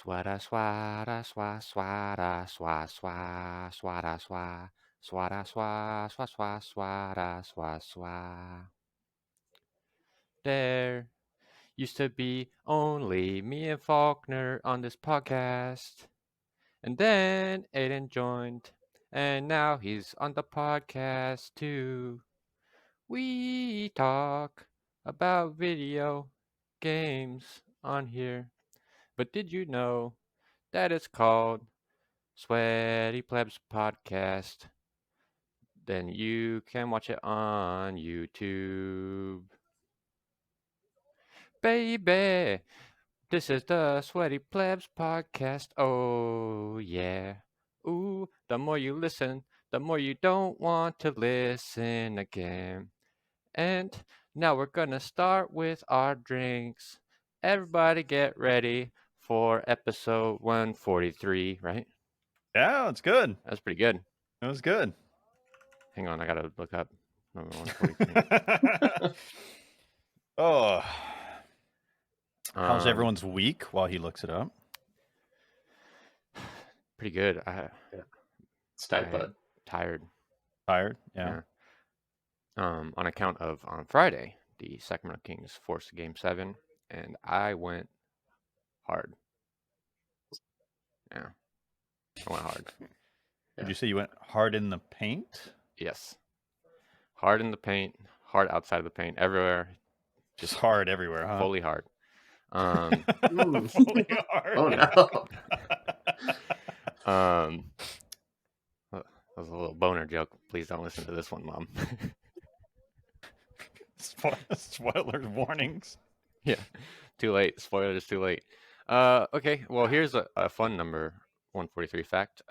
Swada swada swa swada swa swa swada swa swada swa swa swa swada swa swa. There used to be only me and Faulkner on this podcast. And then Aiden joined, and now he's on the podcast too. We talk about video games on here. But did you know that it's called Sweaty Plebs Podcast? Then you can watch it on YouTube. Baby, this is the Sweaty Plebs Podcast. Oh, yeah. Ooh, the more you listen, the more you don't want to listen again. And now we're gonna start with our drinks. Everybody get ready for episode 143, right? Yeah, it's good. That's pretty good. It was good. Hang on, I gotta look up number 143. Oh. How's everyone's week while he looks it up? Pretty good. It's tight, bud. Tired. Tired? Yeah. On account of on Friday, the Sacramento Kings forced Game 7, and I went hard. Yeah. I went hard. Did you say you went hard in the paint? Yes. Hard in the paint, hard outside of the paint, everywhere. Just hard everywhere, huh? Fully hard. Fully hard. Oh no. That was a little boner joke. Please don't listen to this one, Mom. Spoilers, warnings. Yeah, too late. Spoilers, too late. Okay, well, here's a fun number 143 fact.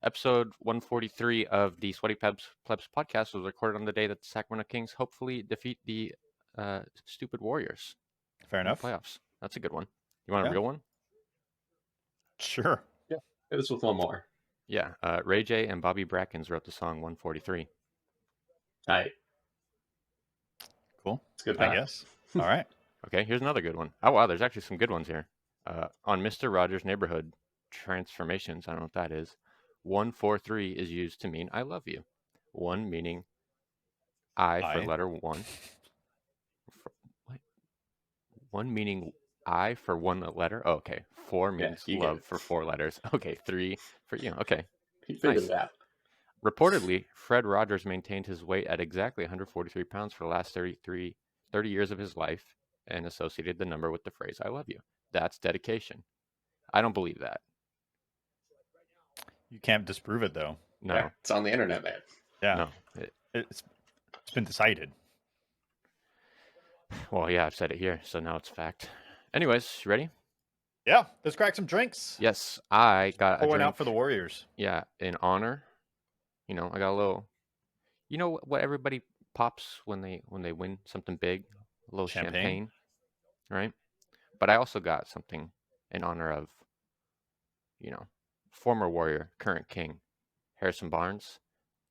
Episode 143 of the Sweaty Plebs podcast was recorded on the day that the Sacramento Kings hopefully defeat the stupid Warriors. Fair enough. Playoffs. That's a good one. You want a real one? Sure. Yeah. Hit us with one more. Yeah. Ray J and Bobby Brackens wrote the song 143. All right. Cool. It's good. I guess. All right. Okay, here's another good one. Oh, wow, there's actually some good ones here. On Mr. Rogers' Neighborhood Transformations, I don't know what that is, 143 is used to mean I love you. 1 meaning I for letter 1. 1 meaning I for 1 letter? Oh, okay. 4 means love for 4 letters. Okay, 3 for, okay. You figured that. Reportedly, Fred Rogers maintained his weight at exactly 143 pounds for the last 30 years of his life and associated the number with the phrase I love you. That's dedication. I don't believe that. You can't disprove it, though. No. Yeah, it's on the internet, man. Yeah. No. It's been decided. Well, yeah, I've said it here, so now it's fact. Anyways, you ready? Yeah, let's crack some drinks. Yes, I got a drink. Out for the Warriors. Yeah, in honor. I got a little. You know what everybody pops when they win something big? A little champagne, right? But I also got something in honor of, former Warrior, current King, Harrison Barnes,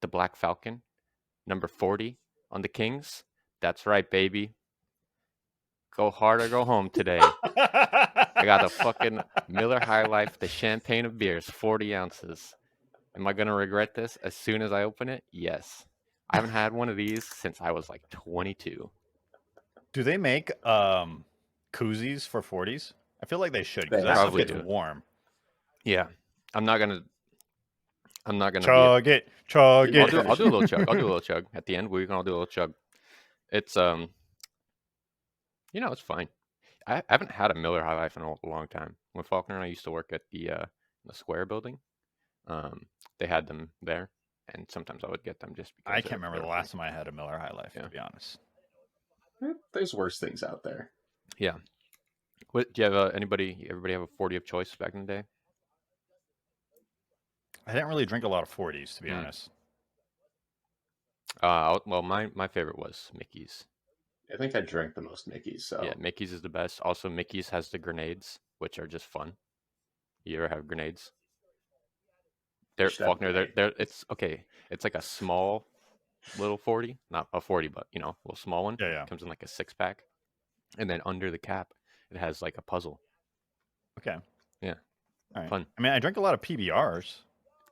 the Black Falcon, number 40 on the Kings. That's right, baby. Go hard or go home today. I got the fucking Miller High Life, the champagne of beers, 40 ounces. Am I going to regret this as soon as I open it? Yes. I haven't had one of these since I was like 22. Do they make koozies for 40s? I feel like they should, because that stuff gets warm. Yeah. I'm not gonna chug it. I'll do a little chug. I'll do a little chug at the end. We're gonna do a little chug. It's it's fine. I haven't had a Miller High Life in a long time. When Faulkner and I used to work at the Square building, they had them there, and sometimes I would get them just because. I can't remember the last time I had a Miller High Life, to be honest. There's worse things out there. Yeah. What do you have? Everybody have a 40 of choice back in the day? I didn't really drink a lot of 40s, to be honest. Well, my favorite was Mickey's. I think I drank the most Mickey's. So yeah, Mickey's is the best. Also, Mickey's has the grenades, which are just fun. You ever have grenades? Faulkner. It's okay. It's like a small little 40, not a 40, but a little small one. Yeah. It comes in like a 6-pack, and then under the cap, it has like a puzzle. Okay. Yeah. All right. Fun. I mean, I drink a lot of PBRs.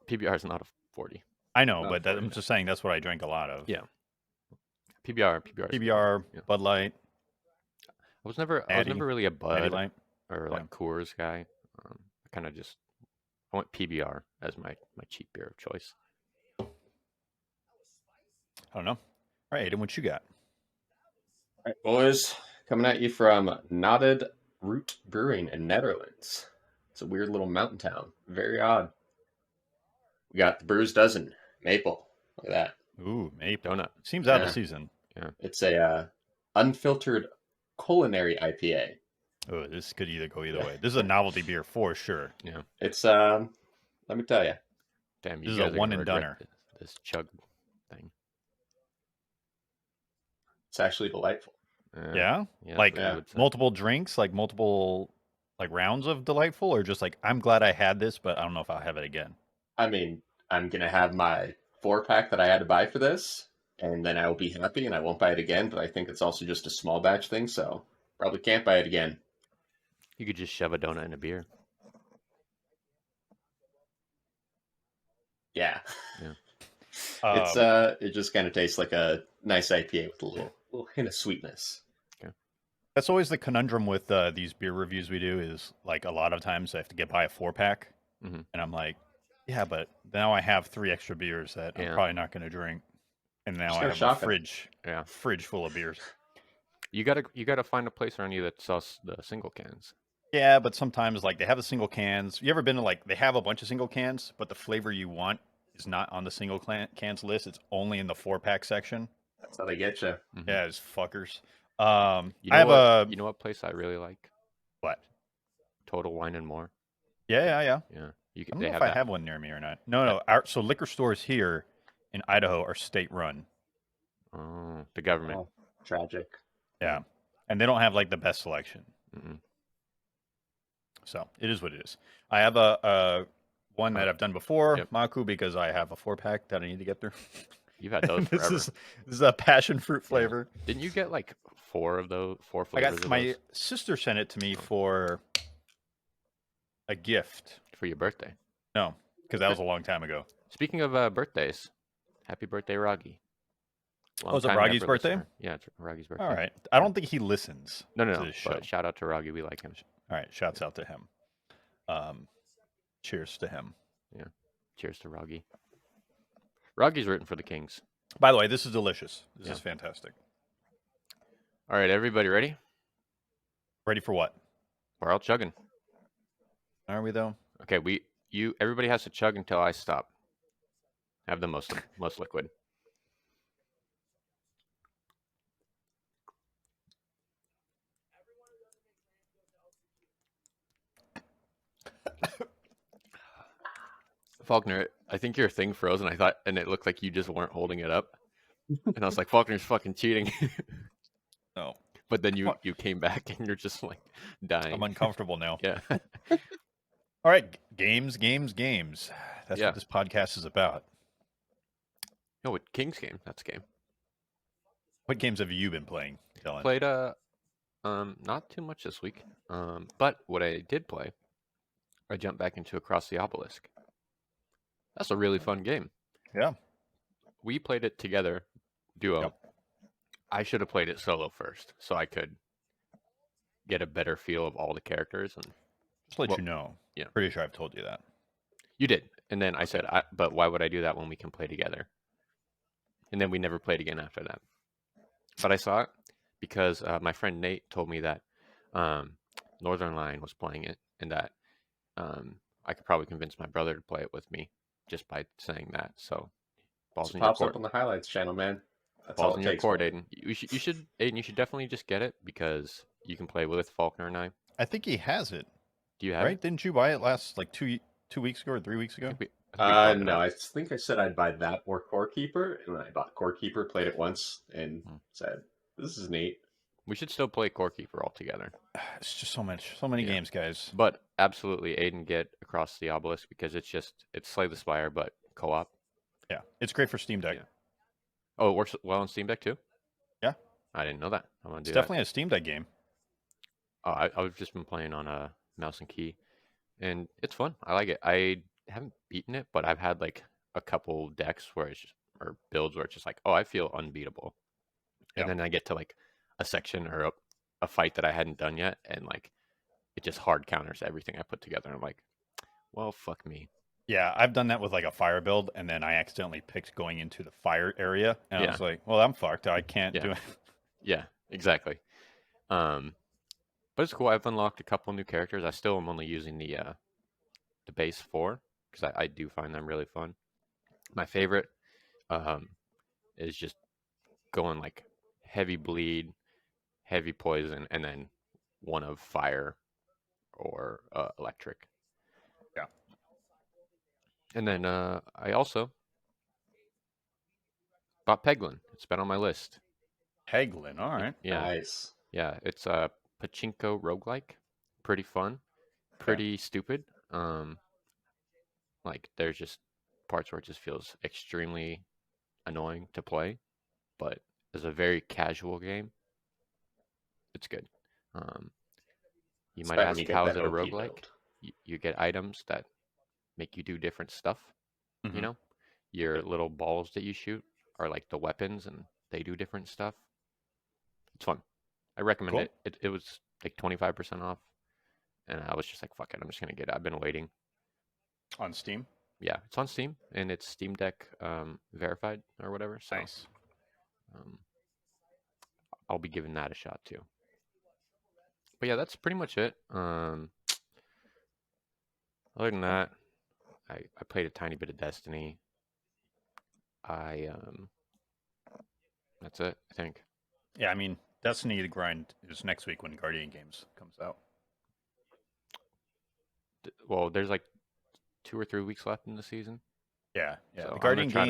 PBR is not a 40. I know, Not but a 40. I'm just saying that's what I drink a lot of. Yeah. PBR. PBR, Yeah. Bud Light. I was never really a Natty Bud Light. or like Coors guy. I kind of just I went PBR as my cheap beer of choice. I don't know. All right, Aiden, what you got? All right, boys, coming at you from Knotted Root Brewing in Netherlands. It's a weird little mountain town. Very odd. We got the Brew's Dozen Maple. Look at that. Ooh, maple. Donut. Seems out of Yeah. season. It's a unfiltered culinary IPA. Oh, this could either go either way. This is a novelty beer for sure. Yeah. It's let me tell you, Damn, you This is guys a are one gonna and regret doneer. this chug thing. it's actually delightful. Yeah? Yeah. Like, that's what I would say. multiple drinks, like multiple like rounds of delightful, or just like I'm glad I had this, but I don't know if I'll have it again. I mean, I'm gonna have my 4-pack that I had to buy for this, and then I will be happy, and I won't buy it again. But I think it's also just a small batch thing, so probably can't buy it again. You could just shove a donut in a beer. Yeah. Um, It's it just kind of tastes like a nice IPA with a little hint of sweetness. That's always the conundrum with these beer reviews we do is like a lot of times I have to buy a 4-pack, Mhm. and I'm like, yeah, but now I have 3 extra beers that I'm Yeah. probably not going to drink, and now Just I gotta have a shop it. Yeah. fridge full of beers. You gotta find a place around you that sells the single cans. Yeah, but sometimes like they have the single cans. You ever been to like they have a bunch of single cans, but the flavor you want is not on the single cans list. It's only in the 4-pack section. That's how they get you. Mhm. Yeah, it's fuckers. You I know have what? You know what place I really like? what? Total Wine and More. Yeah. Yeah. I They don't know have if I that. have one near me or not. No. So liquor stores here in Idaho are state run. Oh, the government. Oh, tragic. Yeah, and they don't have like the best selection. Mm-mm. So it is what it is. I have a one that I've done before, Yep. Maku, because I have a 4-pack that I need to get through. You've had those this forever. is a passion fruit flavor. Didn't you get like 4 I flavors got of my those sister sent it to me for a gift. for your birthday? No, because that was a long time ago. Speaking of birthdays, happy birthday, Raghi. Oh, is it Raghi's birthday? Yeah, it's Raghi's birthday. All right. I don't think he listens. No, to no. this show. But shout out to Raghi. We like him. All right. Shouts out to him. Cheers to him. Cheers to Raghi. Raghi's rooting for the Kings. By the way, this is delicious. This Yeah. is fantastic. All right, everybody ready? Ready for what? We're all chugging. Are we though? Okay, everybody has to chug until I stop. Have the most liquid. Faulkner, I think your thing froze, and it looked like you just weren't holding it up. And I was like, Faulkner's fucking cheating. No. But then you came back and you're just like dying. I'm uncomfortable now. Yeah. All right. Games. That's Yeah. what this podcast is about. No, what Kings game? That's a game. What games have you been playing, Dylan? Played not too much this week. But what I did play, I jumped back into Across the Obelisk. That's a really fun game. Yeah. We played it together, duo. Yep. I should have played it solo first, so I could get a better feel of all the characters. And Just let you know. yeah. Pretty sure I've told you that. you did, and then I said, but why would I do that when we can play together? And then we never played again after that. But I saw it because my friend Nate told me that Northern Line was playing it, and that I could probably convince my brother to play it with me just by saying that. So balls It in your pops court. up on the highlights channel, man. That's all Balls it in your takes. court, man. Aiden. You should, Aiden. You should definitely just get it because you can play with Faulkner and I. I think he has it. Do you have Right? it? Didn't you buy it last like 2 weeks ago or 3 weeks I ago? think we talked No, about it. I think I said I'd buy that or Core Keeper, and I bought Core Keeper, played it once, and said, "This is neat." We should still play Core Keeper all together. It's just so many Yeah. games, guys. But absolutely, Aiden, get Across the Obelisk because it's Slay the Spire, but co-op. Yeah, it's great for Steam Deck. Yeah. Oh, it works well on Steam Deck too? Yeah. I didn't know that. I'm gonna It's do definitely a Steam Deck game. that. Oh, I've just been playing on a mouse and key. and it's fun. I like it. I haven't beaten it, but I've had like a couple decks where it's just, or builds where it's just like, oh, I feel unbeatable, and Yeah. then I get to like a section or a fight that I hadn't done yet, and like it just hard counters everything I put together. And I'm like, well, fuck me. Yeah, I've done that with like a fire build, and then I accidentally picked going into the fire area, and I Yeah, was like, "Well, I'm fucked. I can't yeah, do it." yeah, exactly. Um, but it's cool. I've unlocked a couple new characters. I still am only using the base four because I do find them really fun. My favorite um is just going like heavy bleed, heavy poison, and then one of fire or electric. Yeah, And then I also bought Peglin. It's been on my list. Peglin. All right. Yeah, Nice. yeah. It's a pachinko roguelike. Pretty fun. Okay. Pretty stupid. Like there's just parts where it just feels extremely annoying to play, but as a very casual game, it's good. Um, you It's might better when you ask, get how is that it a OP roguelike? build. You get items that make you do different stuff. You Hmm. know, your little balls that you shoot are like the weapons, and they do different stuff. It's fun. I recommend Cool. it. It was like 25% off, and I was just like, fuck it, I'm just gonna get it. I've been waiting. On Steam. Yeah, it's on Steam and it's Steam Deck verified or whatever. So Nice. um, I'll be giving that a shot too. But yeah, that's pretty much it. Other than that, I played a tiny bit of Destiny. I That's it, I think. Yeah, I mean, Destiny the grind is next week when Guardian Games comes out. Well, there's like 2 or 3 weeks left in the season. Yeah, yeah. So The I'm gonna Guardian try to.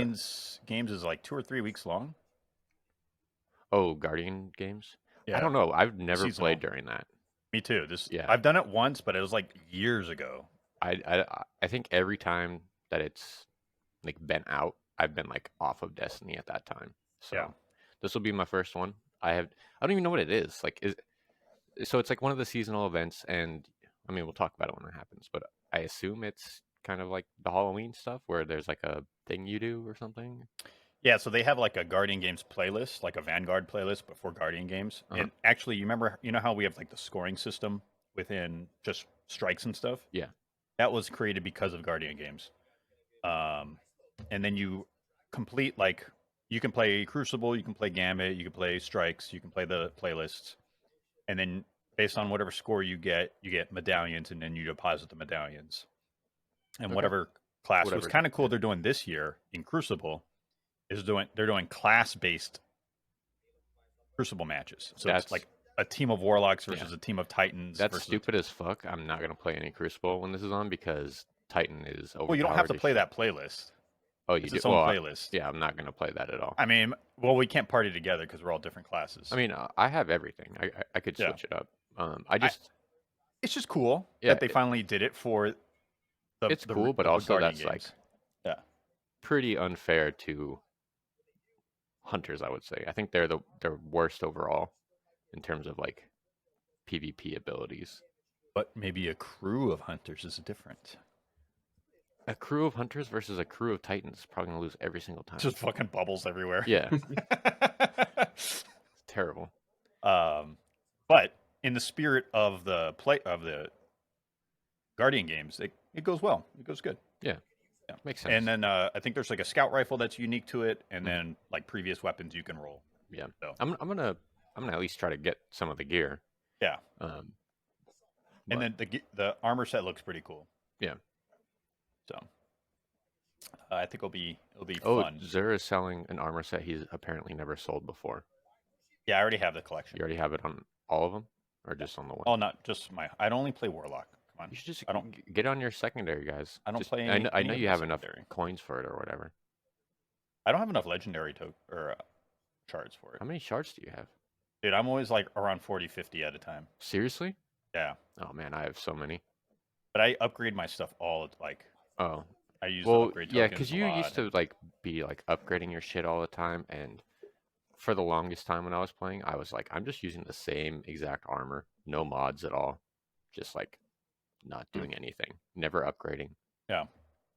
games is like 2 or 3 weeks long. Oh, Guardian games. I Yeah, don't know. I've never played seasonal. during that. Me too. Yeah, I've done it once, but it was like years ago. I think every time that it's like been out, I've been like off of Destiny at that time. Yeah. So this will be my first one. I don't even know what it is. Like so it's like one of the seasonal events, and I mean we'll talk about it when it happens, but I assume it's kind of like the Halloween stuff where there's like a thing you do or something. Yeah, so they have like a Guardian Games playlist, like a Vanguard playlist, but for Guardian Games. Uh-huh. And actually, you know how we have like the scoring system within just strikes and stuff? Yeah. That was created because of Guardian Games. And then you complete like you can play Crucible, you can play Gambit, you can play Strikes, you can play the playlists, and then based on whatever score you get medallions, and then you deposit the medallions. And Okay. whatever class was Whatever. kind of cool they're doing this year in Crucible they're doing class based Crucible matches. So it's That's like a team of Warlocks versus a team of Titans. That's versus stupid as fuck. I'm not gonna play any Crucible when this is on because Titan is overpowered. Well, you don't have to as play shit. that playlist. Oh, you It's do? its own Well, playlist. yeah, I'm not gonna play that at all. I mean, well, we can't party together because we're all different classes. I mean, I have everything. I could Yeah. switch it up. I just it's just cool Yeah, that they finally did it for it's the cool, but the also Guardian that's like games. Yeah. pretty unfair to hunters. I would say. I think they're worst overall in terms of like PvP abilities. But maybe a crew of hunters is different. A crew of hunters versus a crew of Titans is probably gonna lose every single time. Just fucking bubbles everywhere. Yeah, it's terrible. But in the spirit of the Guardian games, it goes well. It goes good. Yeah, Yeah. makes sense. And then I think there's like a scout rifle that's unique to it, and then like previous weapons you can roll. Yeah, So. I'm gonna at least try to get some of the gear. Yeah. But- And then the armor set looks pretty cool. Yeah. So I think it'll be Oh, fun. Zur is selling an armor set he's apparently never sold before. Yeah, I already have the collection. You already have it on all of them, or just on the one? Oh, not just I'd only play Warlock. Come on. You should just I don't. get on your secondary, guys. I don't Just- play I know any of you my have enough secondary. coins for it or whatever. I don't have enough legendary shards for it. How many shards do you have? Dude, I'm always like around 40, 50 at a time. Seriously? Yeah. Oh man, I have so many. But I upgrade my stuff all like Oh, I use the well, upgrade yeah, tokens because a you lot. used to like be like upgrading your shit all the time, and for the longest time when I was playing, I was like, I'm just using the same exact armor, no mods at all, just like not doing anything, never upgrading. Yeah.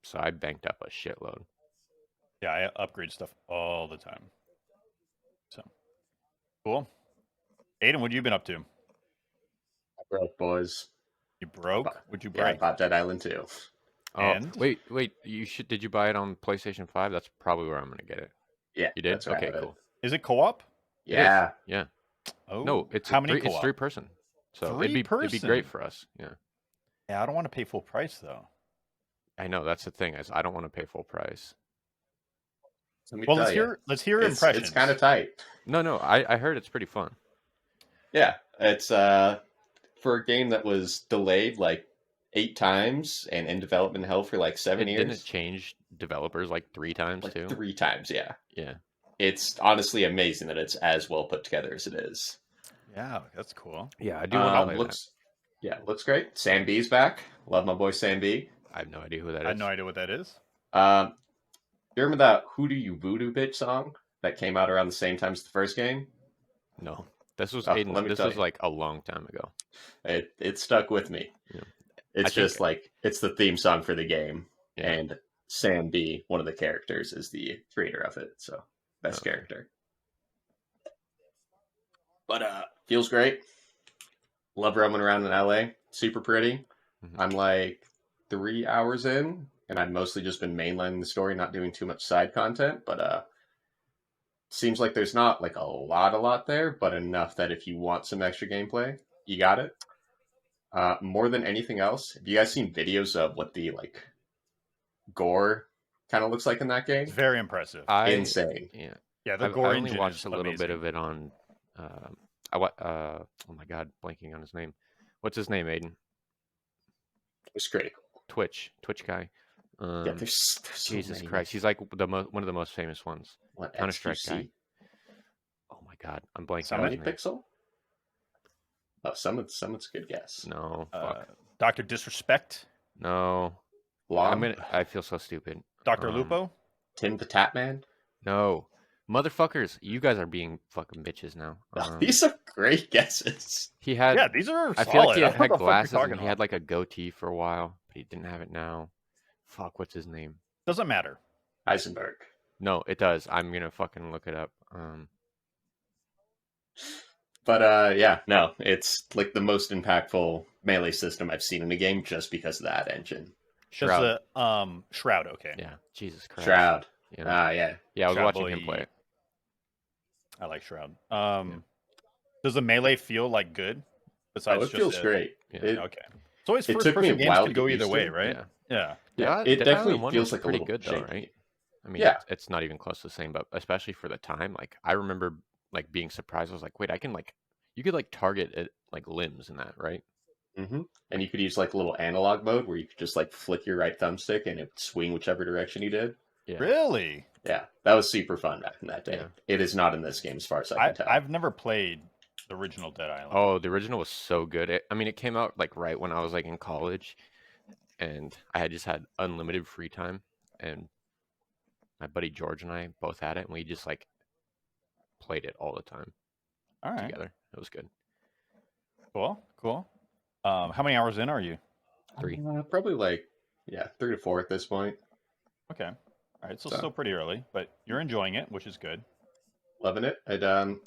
So I banked up a shitload. Yeah, I upgrade stuff all the time. So cool. Aiden, what have you been up to? I broke, boys. You broke? Would you Yeah, I break? bought Dead Island 2. Oh, And? wait, did you buy it on PlayStation 5? That's probably where I'm gonna get it. Yeah, You did? that's where I Okay, have it. cool. Is it co-op? It is. Yeah. Yeah. Oh, No, it's how many three. It's co-op? 3-person. So it'd be great Three-person? for us. Yeah. Yeah, I don't want to pay full price though. I know that's the thing is I don't want to pay full price. Let me Well, tell you, let's hear it's impressions. kind of tight. No, I heard it's pretty fun. Yeah, it's for a game that was delayed like 8 times and in development hell for like 7 years. Didn't it change developers like 3 times like too? 3 times, yeah. Yeah. It's honestly amazing that it's as well put together as it is. Yeah, that's cool. Yeah, I do want to play Looks great. Sam B's back. Love my boy Sam B. that. I have no idea who that is. I have no idea what that is. You remember that Who Do You Voodoo Bitch song that came out around the same time as the first game? No. This was Oh, Aiden. let me This tell was you. like a long time ago. It stuck with me. Yeah. It's I think- just like it's the theme song for the game, Yeah. and Sam B, one of the characters, is the creator of it. So best Okay. character. But feels great. Love roaming around in LA. Super pretty. Mhm. I'm like 3 hours in, and I've mostly just been mainlining the story, not doing too much side content. But seems like there's not like a lot there, but enough that if you want some extra gameplay, you got it. More than anything else, have you guys seen videos of what the like gore kind of looks like in that game? It's very impressive. Insane. Yeah. Yeah, the I gore only engine watched is a little bit amazing. of it on. Oh my god, blanking on his name. What's his name, Aiden? It's critical. Twitch guy. Yeah, there's so Jesus many. Christ, he's like one of the most famous ones. What, Counter-Strike XQC? guy. Oh my god, I'm blanking on Summit? his name. Pixel? Oh, Summit's a good guess. No, fuck. Dr. Disrespect, No. Long? I feel so stupid. Dr. Lupo. Tim the Tap Man? No. Motherfuckers, you guys are being fucking bitches now. These are great guesses. He had Yeah, these are I solid. feel like he I don't know had what the fuck you're glasses talking and he about. had like a goatee for a while, but he didn't have it now. Fuck, what's his name? Doesn't matter. Heisenberg. No, it does. I'm gonna fucking look it up. But yeah, no, it's like the most impactful melee system I've seen in a game just because of that engine. Shroud. Does the Shroud? Okay. Yeah, Jesus Christ. Shroud. Yeah, Yeah. yeah. I was Shroud watching him boy. play it. I like Shroud. Does the melee feel like good? Besides, Oh, it just feels great. Yeah. Okay. It's always It took me first-person a games while could to go get either used way, to. right? Yeah. Yeah, Dead it definitely Island 1 feels was like a pretty little good though, shaky. right? I mean, Yeah. it's not even close to the same, but especially for the time, like I remember like being surprised. I was like, wait, I can like you could like target it like limbs in that, right? Mm-hmm. And you could use like a little analog mode where you could just like flick your right thumbstick and it would swing whichever direction you did. Yeah. Really? Yeah, that was super fun back in that day. Yeah. It is not in this game as far as I can tell. I've never played the original Dead Island. Oh, the original was so good. It came out like right when I was like in college, and I had just had unlimited free time, and my buddy George and I both had it, and we just like played it all the time All right. together. It was good. Cool. How many hours in are you? 3. Probably like 3 to 4 at this point. Okay. All right. So So- still pretty early, but you're enjoying it, which is good. Loving it. And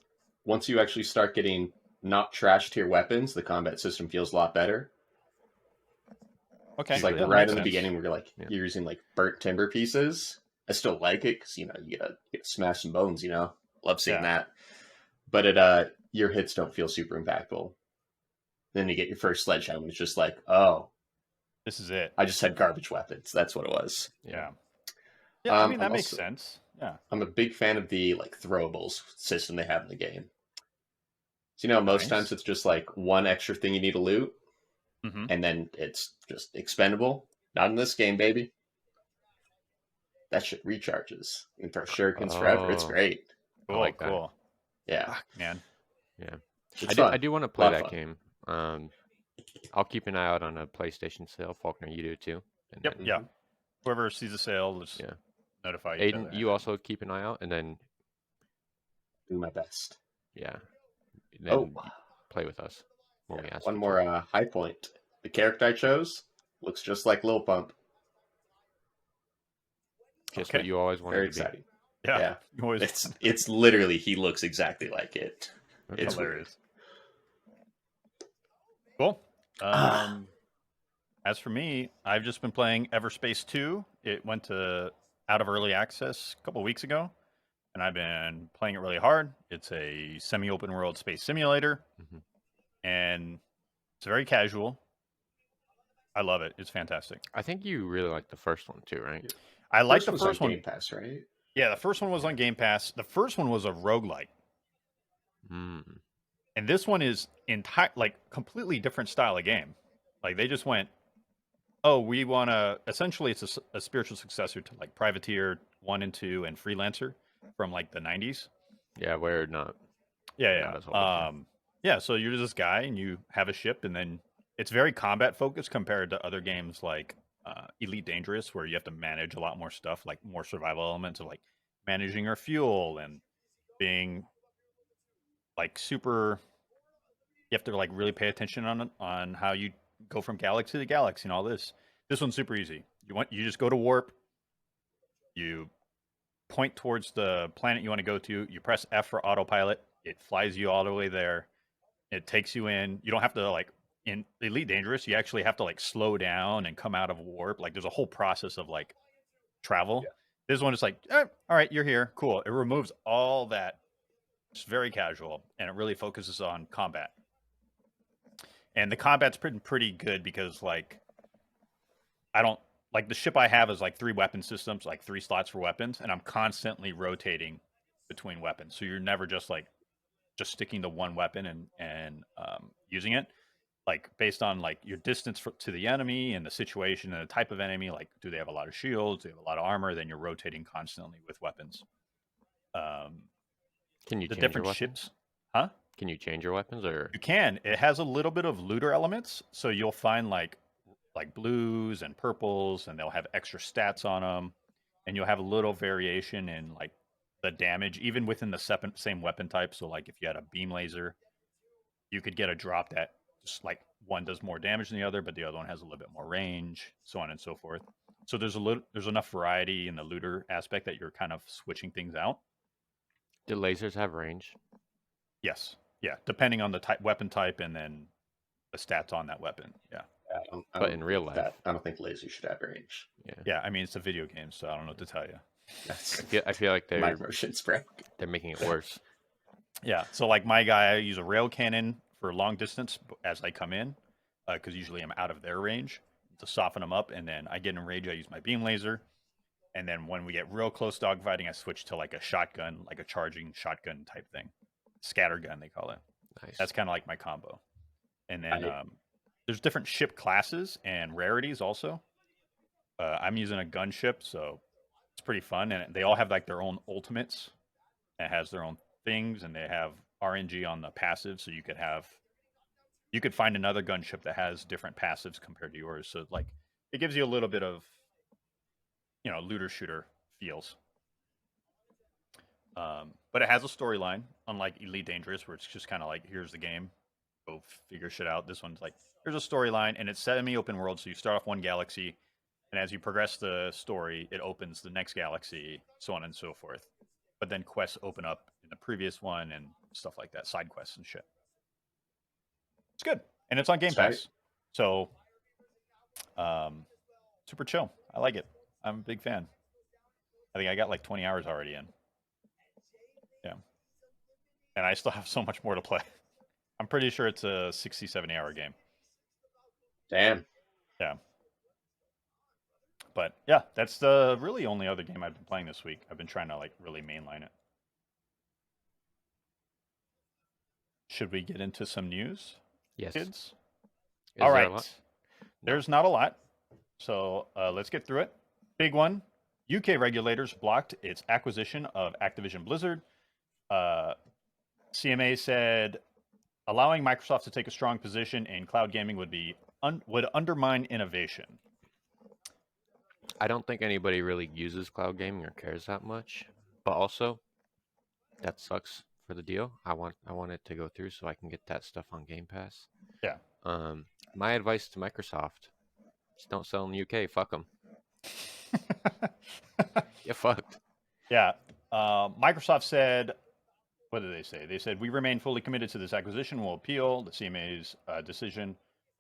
once you actually start getting not trash tier weapons, the combat system feels a lot better. Okay. It's like Yeah, that right makes in the sense. beginning where you're like Yeah. you're using like burnt timber pieces. I still like it because you gotta smash some bones. Love seeing that. But your hits don't feel super impactful. Then you get your first sledgehammer, and it's just like, oh, This is it. I just had garbage weapons. That's what it was. Yeah. Yeah. I mean, that I'm makes also- sense. Yeah. I'm a big fan of the like throwables system they have in the game. So most Nice. times it's just like one extra thing you need to loot, Mm-hmm. and then it's just expendable. Not in this game, baby. That shit recharges. You can throw shurikens forever. It's Oh. great. Cool. like that. Cool. Yeah, Fuck, man. it's I fun. do want to play Lot of that game. I'll keep an eye out on a PlayStation sale. Faulkner, you do too. And Yep. then, Yeah. Whoever sees a sale, just Yeah. notify each Aiden, other. you also keep an eye out, and then Do my best. then Oh, play with us when we ask. one you more to. high point. The character I chose looks just like Lil Pump. Just Okay. what you always wanted Very to be. exciting. Yeah. Yeah. You always It's literally he looks exactly like it. Okay. It's hilarious. Cool. As for me, I've just been playing Everspace 2. It went out of early access a couple weeks ago, and I've been playing it really hard. It's a semi-open world space simulator, Mhm. and it's very casual. I love it. It's fantastic. I think you really like the first one too, right? I like the was first on one. Game Pass, right? Yeah, the first one was on Game Pass. The first one was a roguelike. Mm. And this one is completely different style of game. Like they just went, oh, we want to. Essentially, it's a spiritual successor to like Privateer 1 and 2 and Freelancer from like the 90s. Yeah, we're not. Yeah, Not as old, yeah. Yeah, so you're this guy and you have a ship, and then it's very combat focused compared to other games like Elite Dangerous, where you have to manage a lot more stuff, like more survival elements of like managing your fuel and being like super. You have to like really pay attention on how you go from galaxy to galaxy and all this. This one's super easy. You just go to warp. You point towards the planet you want to go to. You press F for autopilot. It flies you all the way there. It takes you in. You don't have to like in Elite Dangerous. You actually have to like slow down and come out of warp. Like there's a whole process of like travel. Yeah. This one is like, all right, you're here. Cool. It removes all that. It's very casual and it really focuses on combat. And the combat's pretty good because like I don't like the ship I have is like 3 weapon systems, like 3 slots for weapons, and I'm constantly rotating between weapons. So you're never just sticking to one weapon and using it. Like based on like your distance to the enemy and the situation and the type of enemy, like do they have a lot of shields, do they have a lot of armor? Then you're rotating constantly with weapons. Can you The change your different weapons? ships, huh? Can you change your weapons or? You can. It has a little bit of looter elements, so you'll find like blues and purples, and they'll have extra stats on them, and you'll have a little variation in like the damage, even within the same weapon type. So like if you had a beam laser, you could get a drop that just like one does more damage than the other, but the other one has a little bit more range, so on and so forth. So there's enough variety in the looter aspect that you're kind of switching things out. Do lasers have range? Yes, yeah, depending on the weapon type, and then the stats on that weapon. Yeah. But in real life, I don't think lasers should have range. Yeah, I mean it's a video game, so I don't know what to tell you. That's I feel like my they're motion spray. making it worse. Yeah, so like my guy, I use a rail cannon for long distance as I come in, because usually I'm out of their range to soften them up, and then I get in range. I use my beam laser, and then when we get real close dogfighting, I switch to like a shotgun, like a charging shotgun type thing, scatter gun they call it. Nice. That's kind of like my combo. And then there's different ship classes and rarities also. I'm using a gunship, so it's pretty fun, and they all have like their own ultimates. It has their own things, and they have RNG on the passive, so you could find another gunship that has different passives compared to yours. So like it gives you a little bit of looter shooter feels. But it has a storyline, unlike Elite Dangerous, where it's just kind of like, here's the game, go figure shit out. This one's like, here's a storyline, and it's semi-open world, so you start off one galaxy, and as you progress the story, it opens the next galaxy, so on and so forth. But then quests open up in the previous one and stuff like that, side quests and shit. It's good, and it's on Game Pass, so super chill. I like it. I'm a big fan. I think I got like 20 hours already in. Yeah. And I still have so much more to play. I'm pretty sure it's a 60, 70-hour game. Damn. Yeah. But yeah, that's the really only other game I've been playing this week. I've been trying to like really mainline it. Should we get into some news, Yes. kids? Is All there a right. lot? There's not a lot. So let's get through it. Big one. UK regulators blocked its acquisition of Activision Blizzard. CMA said allowing Microsoft to take a strong position in cloud gaming would undermine innovation. I don't think anybody really uses cloud gaming or cares that much. But also, that sucks for the deal. I want it to go through so I can get that stuff on Game Pass. Yeah. My advice to Microsoft: just don't sell in the UK. Fuck them. Get fucked. Yeah. Microsoft said, what did they say? They said, we remain fully committed to this acquisition. We'll appeal. The CMA's decision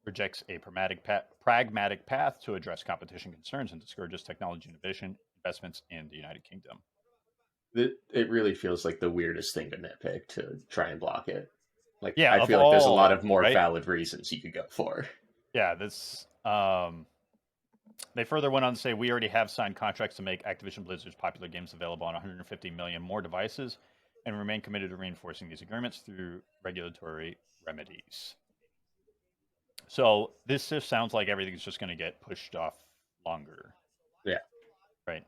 rejects a pragmatic path to address competition concerns and discourages technology innovation investments in the United Kingdom. It really feels like the weirdest thing to nitpick to try and block it. Like, Yeah, I of feel like there's a lot all, of more right? valid reasons you could go for. Yeah, this. They further went on to say, we already have signed contracts to make Activision Blizzard's popular games available on 150 million more devices and remain committed to reinforcing these agreements through regulatory remedies. So this just sounds like everything's just going to get pushed off longer. Yeah. Right.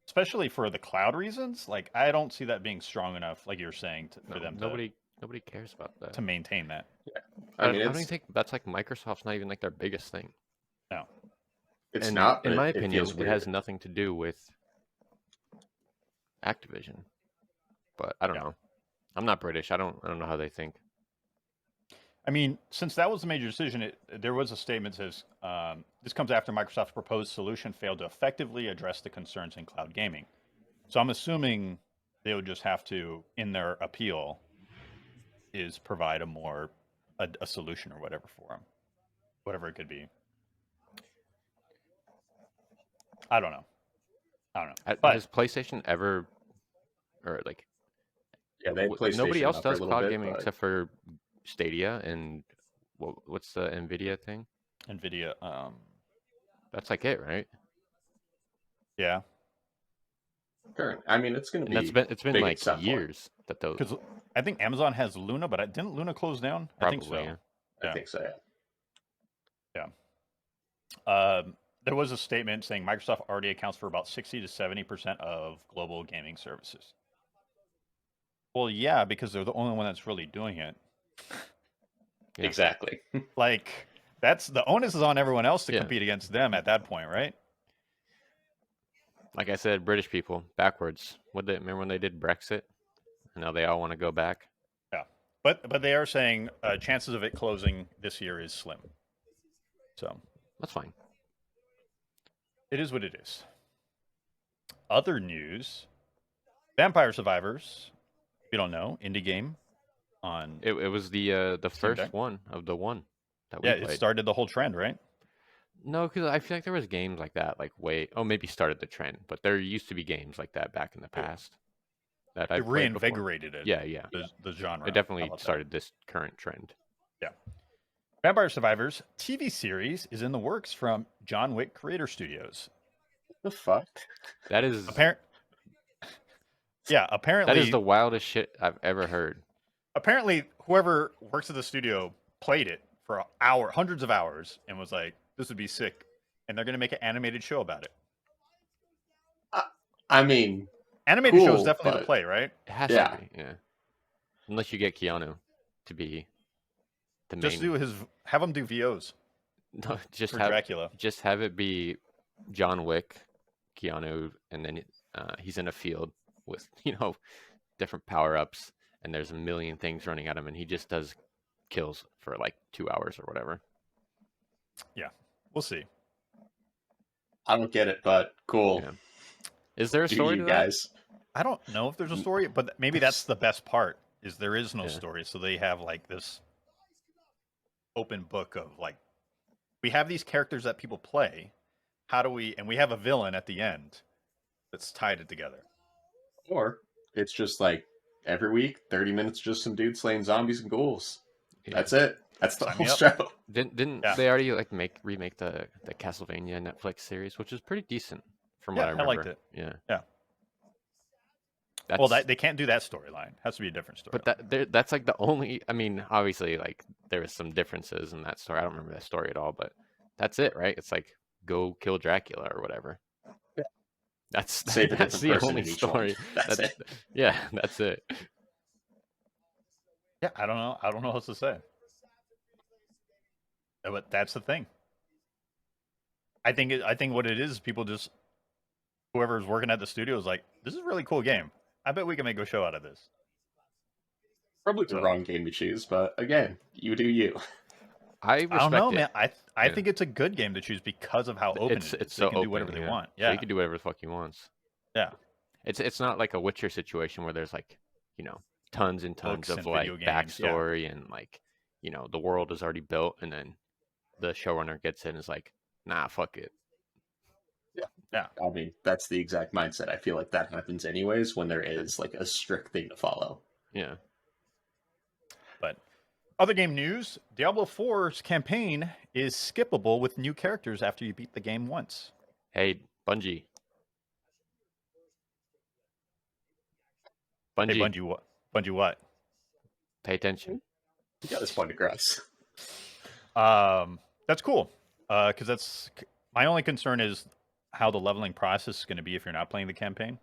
Especially for the cloud reasons. Like, I don't see that being strong enough, like you're saying, for them nobody cares about that. to maintain that. Yeah. I don't even think that's like Microsoft's not even like their biggest thing. No. It's And not, but in my it opinion, feels it weird. has nothing to do with Activision. But I don't know. I'm not British. I don't know how they think. I mean, since that was the major decision, there was a statement that says, this comes after Microsoft's proposed solution failed to effectively address the concerns in cloud gaming. So I'm assuming they would just have to, in their appeal, is provide a solution or whatever for them. Whatever it could be. I don't know. But Has PlayStation ever, or like, Yeah, they had PlayStation nobody else up for a does little cloud bit, gaming but except for Stadia and what's the Nvidia thing? Nvidia, That's like it, right? yeah, sure. I mean, it's going to And be it's been big like at some point. years that those. because I think Amazon has Luna, but didn't Luna close down? I think so. Probably, yeah. I think so, yeah. There was a statement saying Microsoft already accounts for about 60 to 70% of global gaming services. Well, yeah, because they're the only one that's really doing it. Yeah. Exactly. Like, that's the onus is on everyone else to Yeah. compete against them at that point, right? Like I said, British people backwards. Remember when they did Brexit? And now they all want to go back. Yeah, but they are saying chances of it closing this year is slim. So That's fine. it is what it is. Other news: Vampire Survivors. If you don't know, indie game on. It was the Steam first Deck? one of the one that we Yeah, played. it started the whole trend, right? No, because I feel like there was games like that, like maybe started the trend, but there used to be games like that back in the past that I It played before. reinvigorated it. Yeah, yeah. The genre. It definitely How about that? started this current trend. Yeah. Vampire Survivors TV series is in the works from John Wick Creator Studios. The fuck? That is apparently that is the wildest shit I've ever heard. apparently whoever works at the studio played it for hundreds of hours, and was like, "This would be sick," and they're going to make an animated show about it. I mean, Animated cool, show is definitely the but- play, right? It has Yeah. to be, yeah. Unless you get Keanu to be the Just main. have him do VOs No, for Dracula. just have it be John Wick, Keanu, and then he's in a field with different power ups, and there's a million things running at him, and he just does kills for like 2 hours or whatever. Yeah, we'll see. I don't get it, but cool. Yeah. Is there a Do story you to that? guys? I don't know if there's a story, but maybe that's the best part. Is there is no Yeah. story, so they have like this open book of like, we have these characters that people play. How do we? And we have a villain at the end that's tied it together. Or it's just like every week, 30 minutes, just some dude slaying zombies and ghouls. Yeah. That's it. That's the Sign whole me up. show. Didn't Yeah. they already like remake the Castlevania Netflix series, which is pretty decent from what I Yeah, I remember. liked it. Yeah. Yeah. That's, Well, they can't do that storyline. Has to be a different story. But that's like the only. I mean, obviously, like there was some differences in that story. I don't remember that story at all, but that's it, right? It's like go kill Dracula or whatever. Yeah. That's Save a that's different the person only in each one. story. That's it. Yeah, that's it. Yeah, I don't know. I don't know what to say. But that's the thing. I think what it is, people just, whoever's working at the studio is like, this is a really cool game. I bet we can make a show out of this. Probably the So- wrong game to choose, but again, you do you. I respect I don't know, it. man. I Yeah. think it's a good game to choose because of how open it is. It's They so can open. do whatever they yeah. want. So Yeah, he can do whatever the fuck he wants. yeah. It's not like a Witcher situation where there's like, tons and tons Books of and like video games, yeah. backstory and like, the world is already built and then the showrunner gets in and is like, nah, fuck it. I mean, that's the exact mindset. I feel like that happens anyways when there is like a strict thing to follow. Yeah. But other game news: Diablo 4's campaign is skippable with new characters after you beat the game once. Hey, Bungie. Hey, Bungie, what? Bungie, what? Pay attention. You got this point across. That's cool. Because that's my only concern is how the leveling process is going to be if you're not playing the campaign.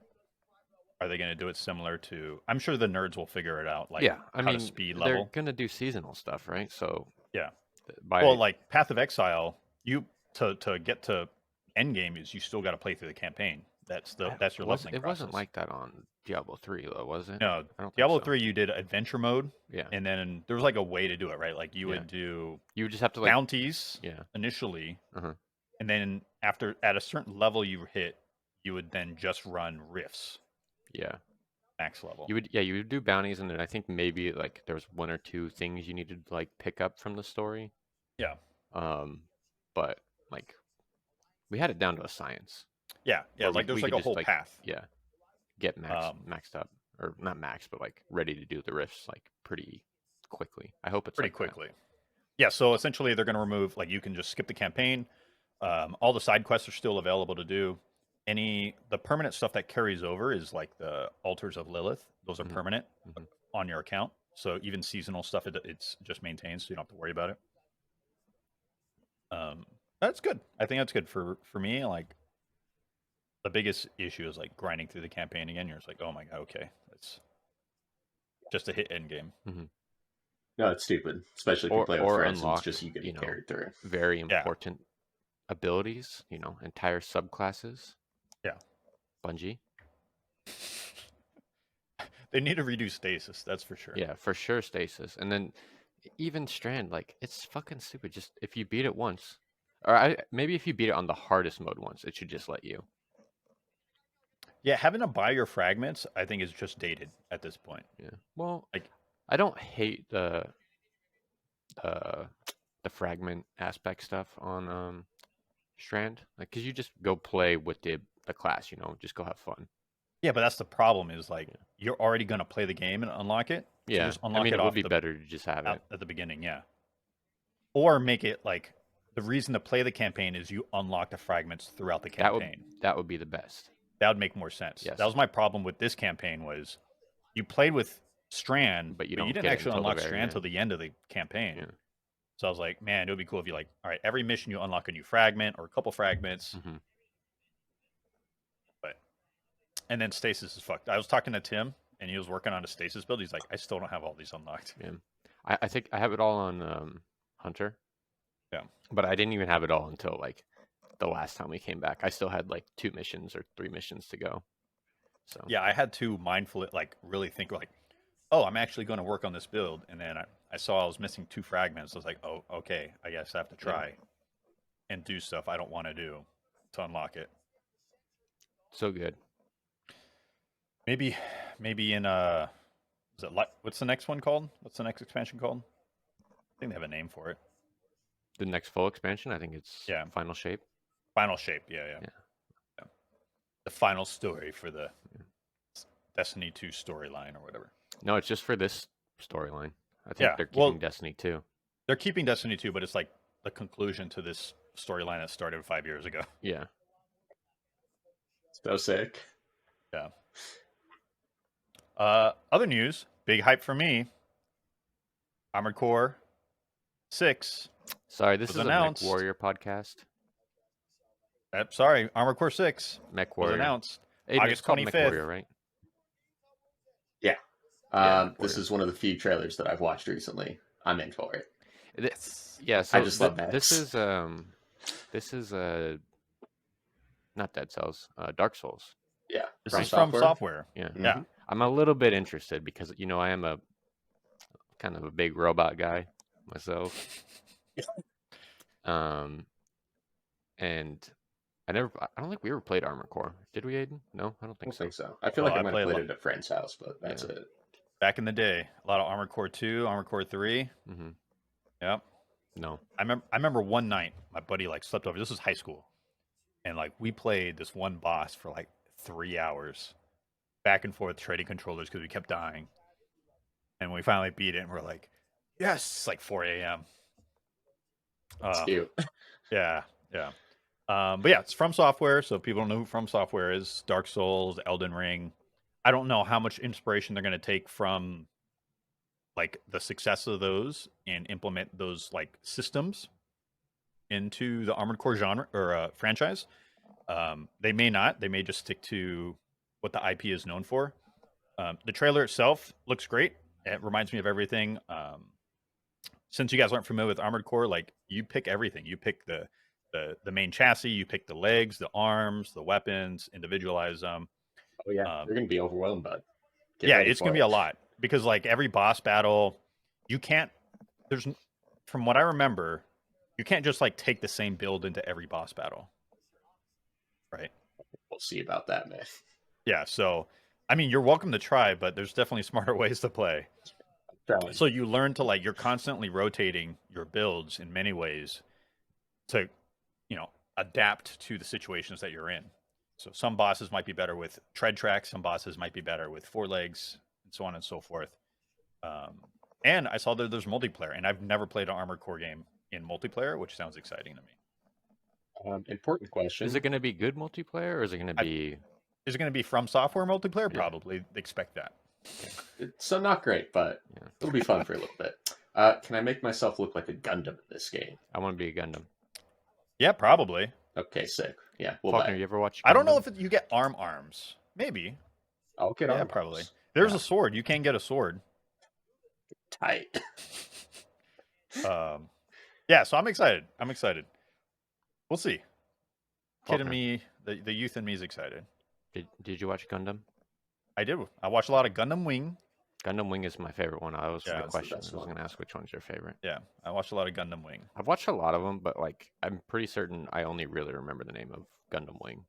Are they going to do it similar to? I'm sure the nerds will figure it out. Like, yeah, I how mean, to speed they're level. gonna do seasonal stuff, right? So Yeah. by Well, like Path of Exile, you to get to end game is you still got to play through the campaign. That's your leveling it process. wasn't like that on Diablo 3 though, was it? No, I don't think Diablo so. 3 you did adventure mode, Yeah, and then there was like a way to do it, right? Like you Yeah. would do you would just have to like bounties yeah, initially, Uh-huh. and then after at a certain level you hit, you would then just run rifts yeah. max level. You would do bounties and then I think maybe like there was one or two things you needed to like pick up from the story. Yeah. But like we had it down to a science. Yeah, Or like there's we like could a just, whole like, path. Yeah. Get maxed Um, up. Or not maxed, but like ready to do the rifts like pretty quickly. I hope it's pretty like that. quickly. Yeah, so essentially they're going to remove, like, you can just skip the campaign. All the side quests are still available to do. The permanent stuff that carries over is like the altars of Lilith. Those are Mhm. permanent Mhm. on your account. So even seasonal stuff, it's just maintained, so you don't have to worry about it. That's good. I think that's good for me. Like, the biggest issue is like grinding through the campaign again. You're just like, oh my god, okay, it's just a hit end game. No, it's stupid, especially if you play with Or friends and unlock, it's just you getting carried through. very Yeah. important abilities, entire subclasses. Yeah. Bungie. They need to redo stasis, that's for sure. Yeah, for sure stasis. And then even Strand, like it's fucking stupid. Just if you beat it once, or maybe if you beat it on the hardest mode once, it should just let you. Yeah, having to buy your fragments, I think, is just dated at this point. Yeah. Well, Like- I don't hate the fragment aspect stuff on Strand, like because you just go play with the class, just go have fun. Yeah, but that's the problem is like you're already going to play the game and unlock it. So Yeah, just unlock it it off would be better to just have it. at the beginning, yeah. Or make it like the reason to play the campaign is you unlock the fragments throughout the campaign. That would be the best. That would make more sense. Yes. That was my problem with this campaign was you played with Strand, But you but you don't didn't get it actually until the unlock very Strand end. till the end of the campaign. Yeah. So I was like, man, it would be cool if you like, all right, every mission you unlock a new fragment or a couple fragments. Mhm. And then stasis is fucked. I was talking to Tim, and he was working on a stasis build. He's like, I still don't have all these unlocked. Yeah. I think I have it all on Hunter. Yeah. But I didn't even have it all until like the last time we came back. I still had like 2 missions or 3 missions to go. So Yeah, I had to mindfully, like, really think, like, oh, I'm actually going to work on this build. And then I saw I was missing 2 fragments. I was like, oh, okay, I guess I have to try and do stuff I don't want to do to unlock it. so good. Maybe in is it what's the next one called? What's the next expansion called? I think they have a name for it. The next full expansion, I think it's Yeah. Final Shape. Final Shape, yeah. The final story for the Destiny 2 storyline or whatever. No, it's just for this storyline. I think Yeah, they're well- keeping Destiny 2. They're keeping Destiny 2, but it's like the conclusion to this storyline that started 5 years ago. Yeah. So sick. Yeah. Other news, big hype for me. Armored Core 6. Sorry, this Was is a announced. Mech Warrior podcast. Sorry, Armored Core 6 Mech was Warrior. announced. Aiden, it's August called Mech 25th. Warrior, right? Yeah. Yeah, This is one of the few trailers that I've watched recently. I'm in for it. Yeah, so just love mechs. this is not Dead Cells, Dark Souls. Yeah. This is from FromSoftware. Software. Yeah. Yeah. Mhm. I'm a little bit interested because I am a kind of a big robot guy myself. And I don't think we ever played Armored Core. Did we, Aiden? No, I don't I think don't so. think so. I feel Well, like I I might have played a played lot. it at a friend's house, but that's it. Back in the day, a lot of Armored Core 2, Armored Core 3. Mm-hmm. Yep. No. I remember one night my buddy like slept over. This was high school, and like we played this one boss for like 3 hours, back and forth trading controllers because we kept dying. And when we finally beat it, and we're like, yes, it's like 4 a.m. It's cute. Yeah. But yeah, it's FromSoftware, so if people don't know who FromSoftware is, Dark Souls, Elden Ring. I don't know how much inspiration they're going to take from like the success of those and implement those like systems into the Armored Core genre or franchise. They may not. They may just stick to what the IP is known for. The trailer itself looks great. It reminds me of everything. Since you guys aren't familiar with Armored Core, like you pick everything. You pick the main chassis. You pick the legs, the arms, the weapons. Individualize them. Oh yeah, you're gonna be overwhelmed, bud. Yeah, it's gonna be a lot because like every boss battle, you can't. There's from what I remember, you can't just like take the same build into every boss battle, right? We'll see about that, man. Yeah, so I mean, you're welcome to try, but there's definitely smarter ways to play. So you learn to like you're constantly rotating your builds in many ways to, adapt to the situations that you're in. So some bosses might be better with tread tracks, some bosses might be better with four legs, and so on and so forth. And I saw that there's multiplayer, and I've never played an Armored Core game in multiplayer, which sounds exciting to me. Important question. Is it going to be good multiplayer, or is it going to be... Is it going to be FromSoftware multiplayer? Yeah. Probably. Expect that. So not great, but Yeah. it'll be fun for a little bit. Can I make myself look like a Gundam in this game? I want to be a Gundam. Yeah, probably. Okay, sick. Yeah, we'll Faulkner, buy it. you ever watch Gundam? I don't know if you get arms. Maybe. I'll get Yeah, arm probably. arms. There's Yeah. a sword. You can get a sword. Tight. Yeah, so I'm excited. We'll see. Kid in Faulkner, me, the youth in me is excited. Did you watch Gundam? I did. I watched a lot of Gundam Wing. Gundam Wing is my favorite one. I was Yeah, the that's the question. I best was one. going to ask which one's your favorite. Yeah, I watched a lot of Gundam Wing. I've watched a lot of them, but like I'm pretty certain I only really remember the name of Gundam Wing.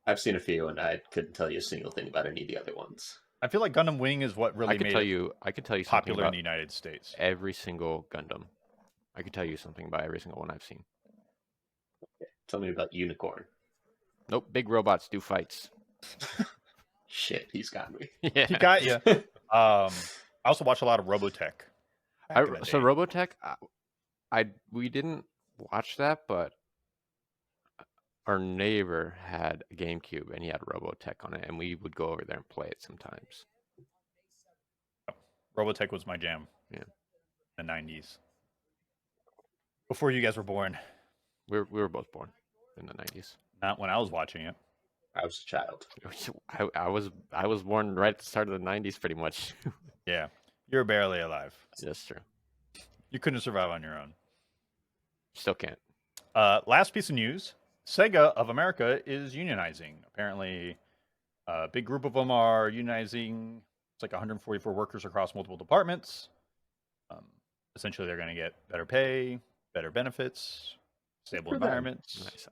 I've seen a few, and I couldn't tell you a single thing about any of the other ones. I feel like Gundam Wing is what really I could made tell it you something popular in about the United States. every single Gundam. I could tell you something about every single one I've seen. Tell me about Unicorn. Nope, big robots do fights. Shit, he's got me. Yeah. He got you. I also watch a lot of Robotech. So Robotech, we didn't watch that, but our neighbor had a GameCube and he had Robotech on it, and we would go over there and play it sometimes. Robotech was my jam. Yeah. In the 90s. Before you guys were born. We were both born in the 90s. Not when I was watching it. I was a child. I was born right at the start of the 90s, pretty much. Yeah. You're barely alive. That's true. You couldn't survive on your own. Still can't. Last piece of news. Sega of America is unionizing. Apparently, a big group of them are unionizing. It's like 144 workers across multiple departments. Essentially, they're going to get better pay, better benefits, stable Good for them. environments. Nice.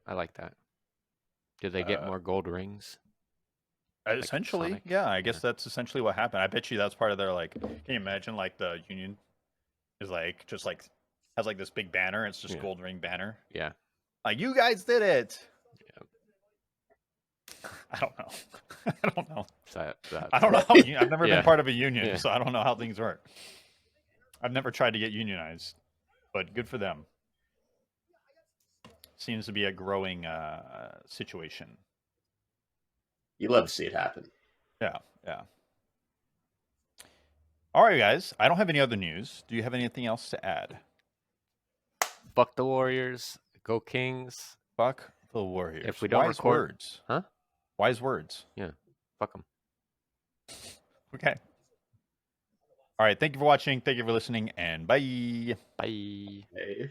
I like that. Did they get more gold rings? Essentially, Sonic? yeah. I guess that's essentially what happened. I bet you that's part of their like. Can you imagine like the union is like just like has like this big banner? It's just Yeah. gold ring banner. Yeah. Like you guys did it. Yeah. I don't know. I don't know. That, I don't know. I've never Yeah. been part of a union, Yeah. so I don't know how things work. I've never tried to get unionized, but good for them. Seems to be a growing situation. You love to see it happen. Yeah. All right, guys. I don't have any other news. Do you have anything else to add? Fuck the Warriors. Go Kings. Fuck the Warriors. If we don't Wise record- words. Huh? Wise words. Fuck them. Okay. All right. Thank you for watching. Thank you for listening, and bye. Bye. Hey.